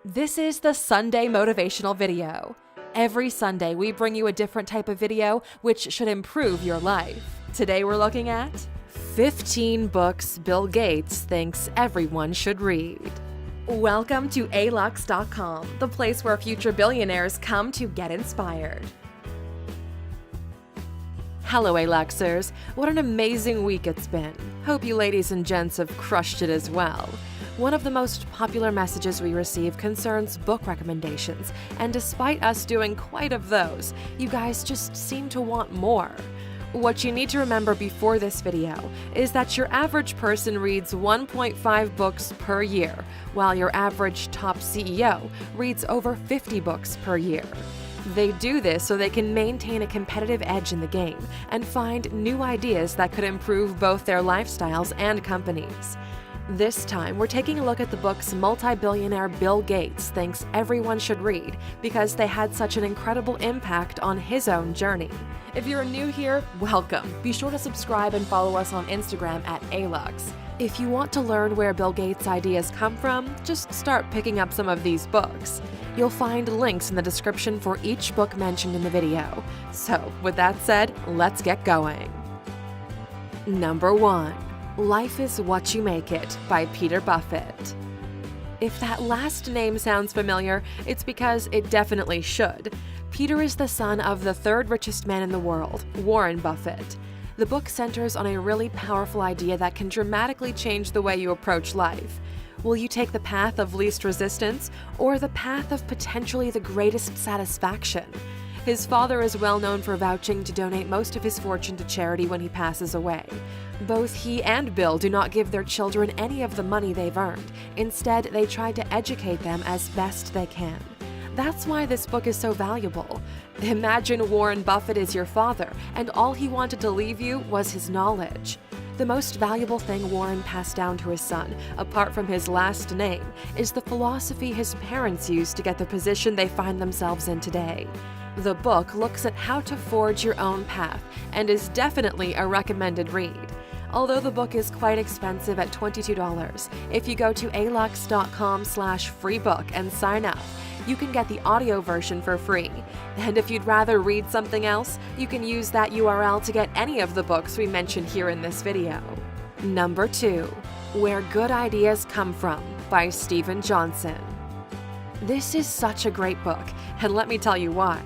This is the Sunday Motivational Video. Every Sunday, we bring you a different type of video which should improve your life. Today, we're looking at 15 books Bill Gates thinks everyone should read. Welcome to alux.com, the place where future billionaires come to get inspired. Hello, Aluxers. What an amazing week it's been. Hope you ladies and gents have crushed it as well. One of the most popular messages we receive concerns book recommendations, and despite us doing quite of those, you guys just seem to want more. What you need to remember before this video is that your average person reads 1.5 books per year, while your average top CEO reads over 50 books per year. They do this so they can maintain a competitive edge in the game and find new ideas that could improve both their lifestyles and companies. This time, we're taking a look at the books multi-billionaire Bill Gates thinks everyone should read because they had such an incredible impact on his own journey. If you're new here, welcome. Be sure to subscribe and follow us on Instagram at Alux. If you want to learn where Bill Gates' ideas come from, just start picking up some of these books. You'll find links in the description for each book mentioned in the video. So, with that said, let's get going. Number 1. Life is What You Make It by Peter Buffett. If that last name sounds familiar, it's because it definitely should. Peter is the son of the third richest man in the world, Warren Buffett. The book centers on a really powerful idea that can dramatically change the way you approach life. Will you take the path of least resistance or the path of potentially the greatest satisfaction? His father is well known for vouching to donate most of his fortune to charity when he passes away. Both he and Bill do not give their children any of the money they've earned. Instead, they try to educate them as best they can. That's why this book is so valuable. Imagine Warren Buffett is your father, and all he wanted to leave you was his knowledge. The most valuable thing Warren passed down to his son, apart from his last name, is the philosophy his parents used to get the position they find themselves in today. The book looks at how to forge your own path and is definitely a recommended read. Although the book is quite expensive at $22, if you go to alux.com/freebook and sign up, you can get the audio version for free. And if you'd rather read something else, you can use that URL to get any of the books we mentioned here in this video. Number 2. Where Good Ideas Come From by Steven Johnson. This is such a great book, and let me tell you why.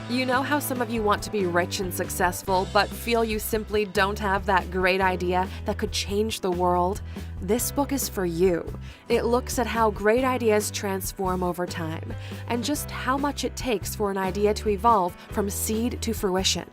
You know how some of you want to be rich and successful, but feel you simply don't have that great idea that could change the world? This book is for you. It looks at how great ideas transform over time, and just how much it takes for an idea to evolve from seed to fruition.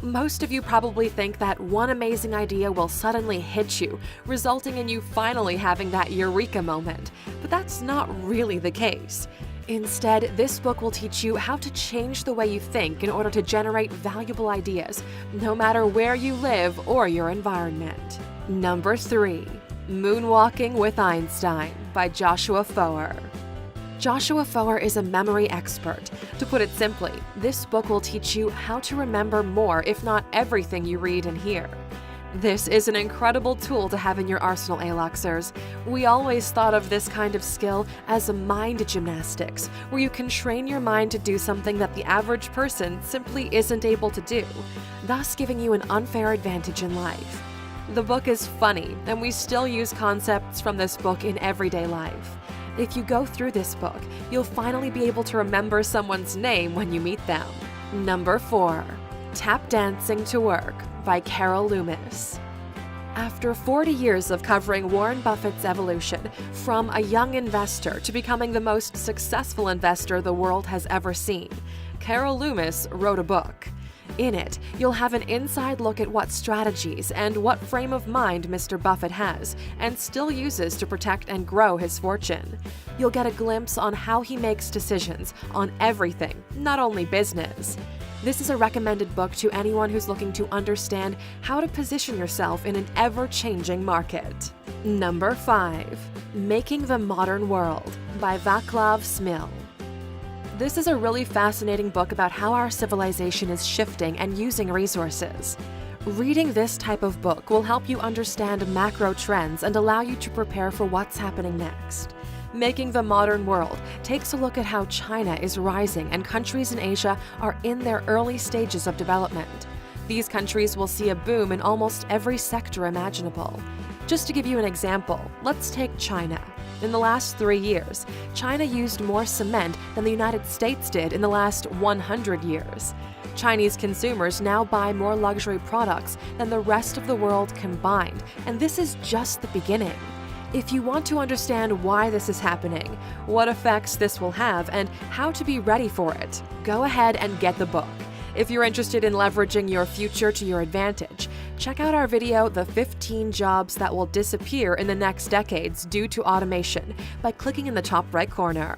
Most of you probably think that one amazing idea will suddenly hit you, resulting in you finally having that eureka moment, but that's not really the case. Instead, this book will teach you how to change the way you think in order to generate valuable ideas, no matter where you live or your environment. Number 3. Moonwalking with Einstein by Joshua Foer. Joshua Foer is a memory expert. To put it simply, this book will teach you how to remember more, if not everything you read and hear. This is an incredible tool to have in your arsenal, Aluxers. We always thought of this kind of skill as mind gymnastics, where you can train your mind to do something that the average person simply isn't able to do, thus giving you an unfair advantage in life. The book is funny, and we still use concepts from this book in everyday life. If you go through this book, you'll finally be able to remember someone's name when you meet them. Number 4. Tap Dancing to Work by Carol Loomis. After 40 years of covering Warren Buffett's evolution from a young investor to becoming the most successful investor the world has ever seen, Carol Loomis wrote a book. In it, you'll have an inside look at what strategies and what frame of mind Mr. Buffett has and still uses to protect and grow his fortune. You'll get a glimpse on how he makes decisions on everything, not only business. This is a recommended book to anyone who's looking to understand how to position yourself in an ever-changing market. Number 5. Making the Modern World by Vaclav Smil. This is a really fascinating book about how our civilization is shifting and using resources. Reading this type of book will help you understand macro trends and allow you to prepare for what's happening next. Making the Modern World takes a look at how China is rising and countries in Asia are in their early stages of development. These countries will see a boom in almost every sector imaginable. Just to give you an example, let's take China. In the last 3 years, China used more cement than the United States did in the last 100 years. Chinese consumers now buy more luxury products than the rest of the world combined, and this is just the beginning. If you want to understand why this is happening, what effects this will have, and how to be ready for it, go ahead and get the book. If you're interested in leveraging your future to your advantage, check out our video, The 15 Jobs That Will Disappear in the Next Decades Due to Automation, by clicking in the top right corner.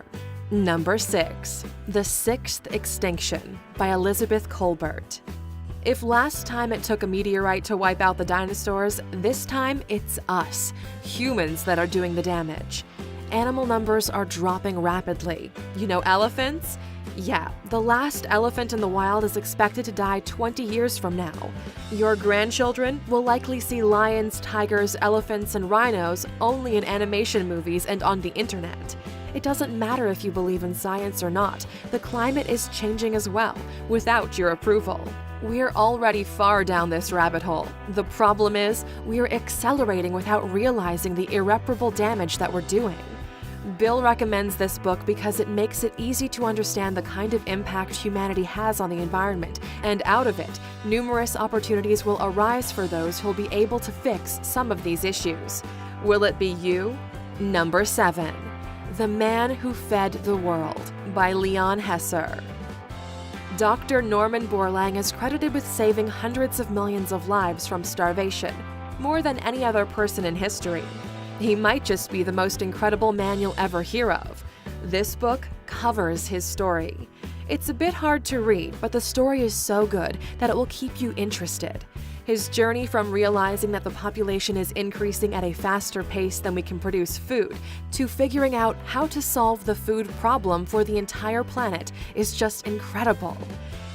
Number 6. The Sixth Extinction by Elizabeth Kolbert. If last time it took a meteorite to wipe out the dinosaurs, this time it's us, humans, that are doing the damage. Animal numbers are dropping rapidly. You know elephants? Yeah, the last elephant in the wild is expected to die 20 years from now. Your grandchildren will likely see lions, tigers, elephants, and rhinos only in animation movies and on the internet. It doesn't matter if you believe in science or not, the climate is changing as well, without your approval. We're already far down this rabbit hole. The problem is, we're accelerating without realizing the irreparable damage that we're doing. Bill recommends this book because it makes it easy to understand the kind of impact humanity has on the environment, and out of it, numerous opportunities will arise for those who'll be able to fix some of these issues. Will it be you? Number 7. The Man Who Fed the World by Leon Hesser. Dr. Norman Borlaug is credited with saving hundreds of millions of lives from starvation, more than any other person in history. He might just be the most incredible man you'll ever hear of. This book covers his story. It's a bit hard to read, but the story is so good that it will keep you interested. His journey from realizing that the population is increasing at a faster pace than we can produce food, to figuring out how to solve the food problem for the entire planet, is just incredible.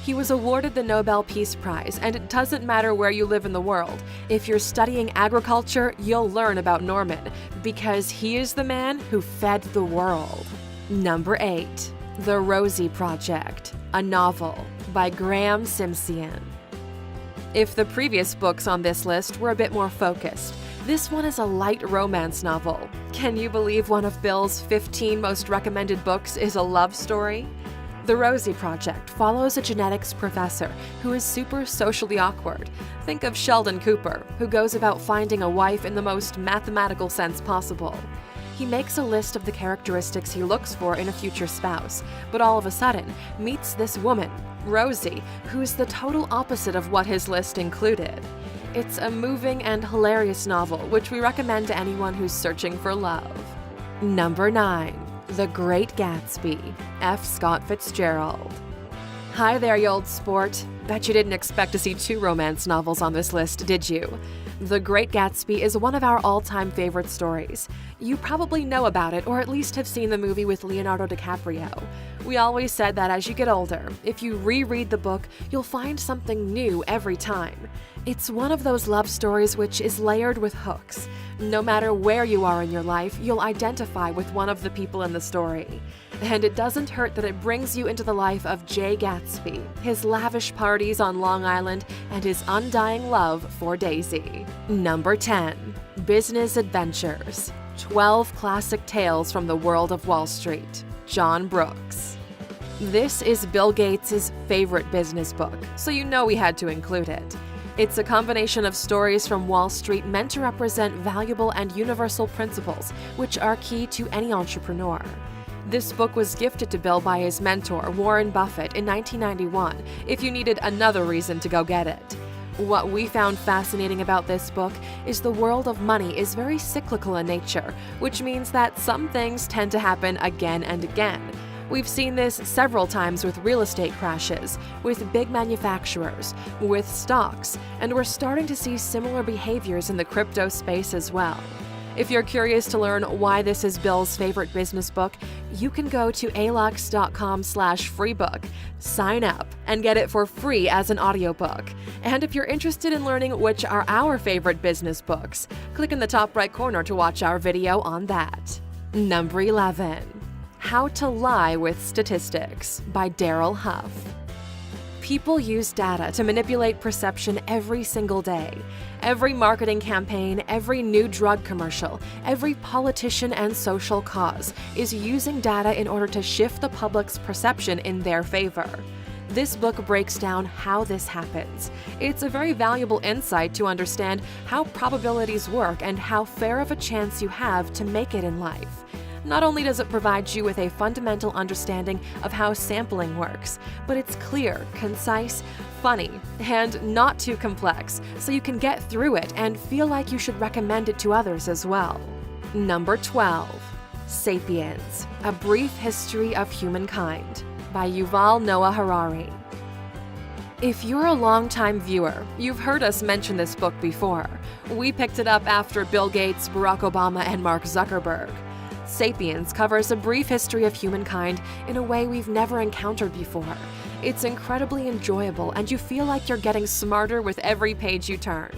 He was awarded the Nobel Peace Prize, and it doesn't matter where you live in the world. If you're studying agriculture, you'll learn about Norman, because he is the man who fed the world. Number 8. The Rosie Project, a novel by Graham Simsian. If the previous books on this list were a bit more focused, this one is a light romance novel. Can you believe one of Bill's 15 most recommended books is a love story? The Rosie Project follows a genetics professor who is super socially awkward. Think of Sheldon Cooper, who goes about finding a wife in the most mathematical sense possible. He makes a list of the characteristics he looks for in a future spouse, but all of a sudden meets this woman, Rosie, who's the total opposite of what his list included. It's a moving and hilarious novel, which we recommend to anyone who's searching for love. Number 9. The Great Gatsby, F. Scott Fitzgerald. Hi there, you old sport. Bet you didn't expect to see 2 romance novels on this list, did you? The Great Gatsby is one of our all-time favorite stories. You probably know about it, or at least have seen the movie with Leonardo DiCaprio. We always said that as you get older, if you reread the book, you'll find something new every time. It's one of those love stories which is layered with hooks. No matter where you are in your life, you'll identify with one of the people in the story. And it doesn't hurt that it brings you into the life of Jay Gatsby, his lavish parties on Long Island, and his undying love for Daisy. Number 10. Business Adventures, 12 Classic Tales from the World of Wall Street, John Brooks. This is Bill Gates' favorite business book, so you know we had to include it. It's a combination of stories from Wall Street meant to represent valuable and universal principles, which are key to any entrepreneur. This book was gifted to Bill by his mentor, Warren Buffett, in 1991, if you needed another reason to go get it. What we found fascinating about this book is the world of money is very cyclical in nature, which means that some things tend to happen again and again. We've seen this several times with real estate crashes, with big manufacturers, with stocks, and we're starting to see similar behaviors in the crypto space as well. If you're curious to learn why this is Bill's favorite business book, you can go to alux.com/freebook, sign up, and get it for free as an audiobook. And if you're interested in learning which are our favorite business books, click in the top right corner to watch our video on that. Number 11. How to Lie with Statistics by Daryl Huff. People use data to manipulate perception every single day. Every marketing campaign, every new drug commercial, every politician and social cause is using data in order to shift the public's perception in their favor. This book breaks down how this happens. It's a very valuable insight to understand how probabilities work and how fair of a chance you have to make it in life. Not only does it provide you with a fundamental understanding of how sampling works, but it's clear, concise, funny, and not too complex, so you can get through it and feel like you should recommend it to others as well. Number 12. Sapiens: A Brief History of Humankind by Yuval Noah Harari. If you're a longtime viewer, you've heard us mention this book before. We picked it up after Bill Gates, Barack Obama, and Mark Zuckerberg. Sapiens covers a brief history of humankind in a way we've never encountered before. It's incredibly enjoyable, and you feel like you're getting smarter with every page you turn.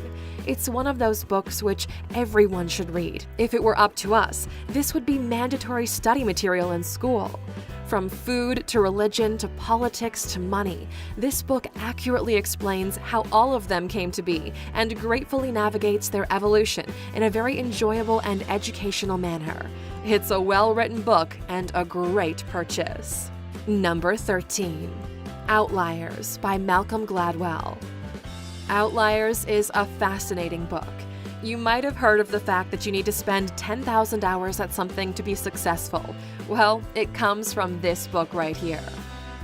It's one of those books which everyone should read. If it were up to us, this would be mandatory study material in school. From food to religion to politics to money, this book accurately explains how all of them came to be and gratefully navigates their evolution in a very enjoyable and educational manner. It's a well-written book and a great purchase. Number 13. Outliers by Malcolm Gladwell. Outliers is a fascinating book. You might have heard of the fact that you need to spend 10,000 hours at something to be successful. Well, it comes from this book right here.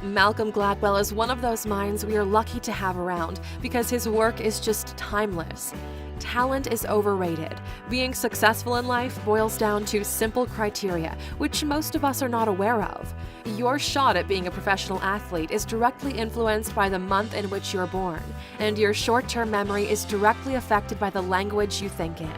Malcolm Gladwell is one of those minds we are lucky to have around because his work is just timeless. Talent is overrated. Being successful in life boils down to simple criteria, which most of us are not aware of. Your shot at being a professional athlete is directly influenced by the month in which you're born, and your short-term memory is directly affected by the language you think in.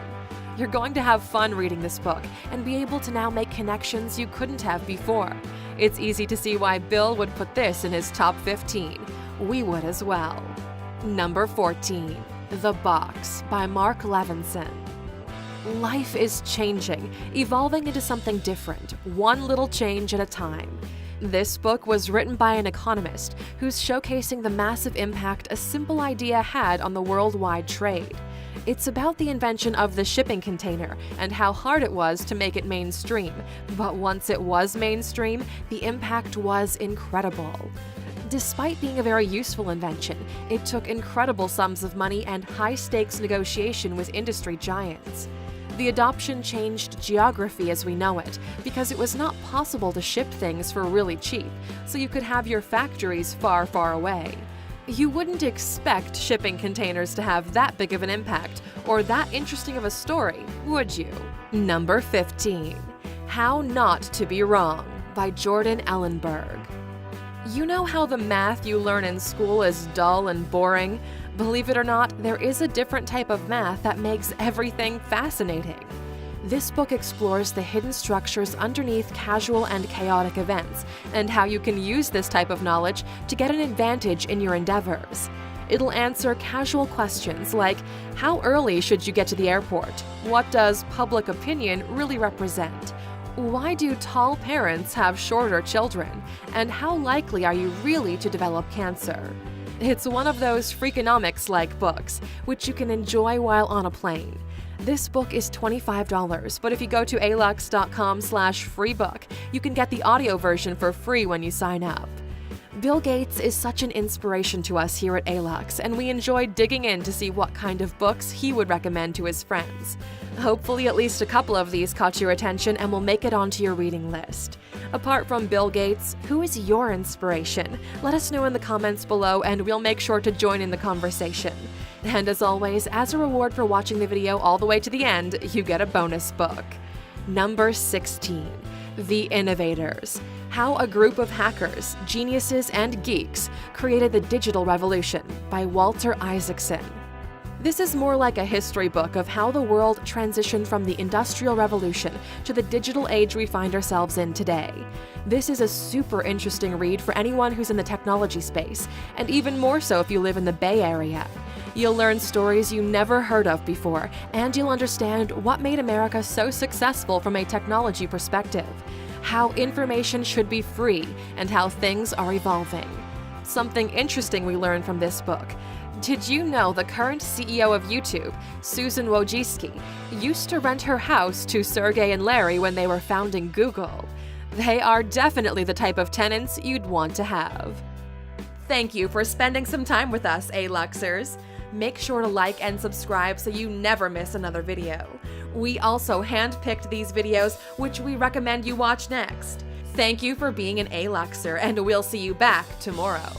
You're going to have fun reading this book and be able to now make connections you couldn't have before. It's easy to see why Bill would put this in his top 15. We would as well. Number 14. The Box by Mark Levinson. Life is changing, evolving into something different, one little change at a time. This book was written by an economist who's showcasing the massive impact a simple idea had on the worldwide trade. It's about the invention of the shipping container and how hard it was to make it mainstream, but once it was mainstream, the impact was incredible. Despite being a very useful invention, it took incredible sums of money and high-stakes negotiation with industry giants. The adoption changed geography as we know it, because it was not possible to ship things for really cheap, so you could have your factories far, far away. You wouldn't expect shipping containers to have that big of an impact or that interesting of a story, would you? Number 15. How Not to Be Wrong by Jordan Ellenberg. You know how the math you learn in school is dull and boring? Believe it or not, there is a different type of math that makes everything fascinating. This book explores the hidden structures underneath casual and chaotic events, and how you can use this type of knowledge to get an advantage in your endeavors. It'll answer casual questions like, how early should you get to the airport? What does public opinion really represent? Why do tall parents have shorter children? And how likely are you really to develop cancer? It's one of those Freakonomics-like books, which you can enjoy while on a plane. This book is $25, but if you go to alux.com/freebook, you can get the audio version for free when you sign up. Bill Gates is such an inspiration to us here at Alux, and we enjoy digging in to see what kind of books he would recommend to his friends. Hopefully at least a couple of these caught your attention and will make it onto your reading list. Apart from Bill Gates, who is your inspiration? Let us know in the comments below and we'll make sure to join in the conversation. And as always, as a reward for watching the video all the way to the end, you get a bonus book. Number 16. The Innovators: How a Group of Hackers, Geniuses, and Geeks Created the Digital Revolution by Walter Isaacson. This is more like a history book of how the world transitioned from the Industrial Revolution to the digital age we find ourselves in today. This is a super interesting read for anyone who's in the technology space, and even more so if you live in the Bay Area. You'll learn stories you never heard of before, and you'll understand what made America so successful from a technology perspective, how information should be free, and how things are evolving. Something interesting we learned from this book. Did you know the current CEO of YouTube, Susan Wojcicki, used to rent her house to Sergey and Larry when they were founding Google? They are definitely the type of tenants you'd want to have. Thank you for spending some time with us, A-Luxers. Make sure to like and subscribe so you never miss another video. We also handpicked these videos, which we recommend you watch next. Thank you for being an A-Luxer, and we'll see you back tomorrow.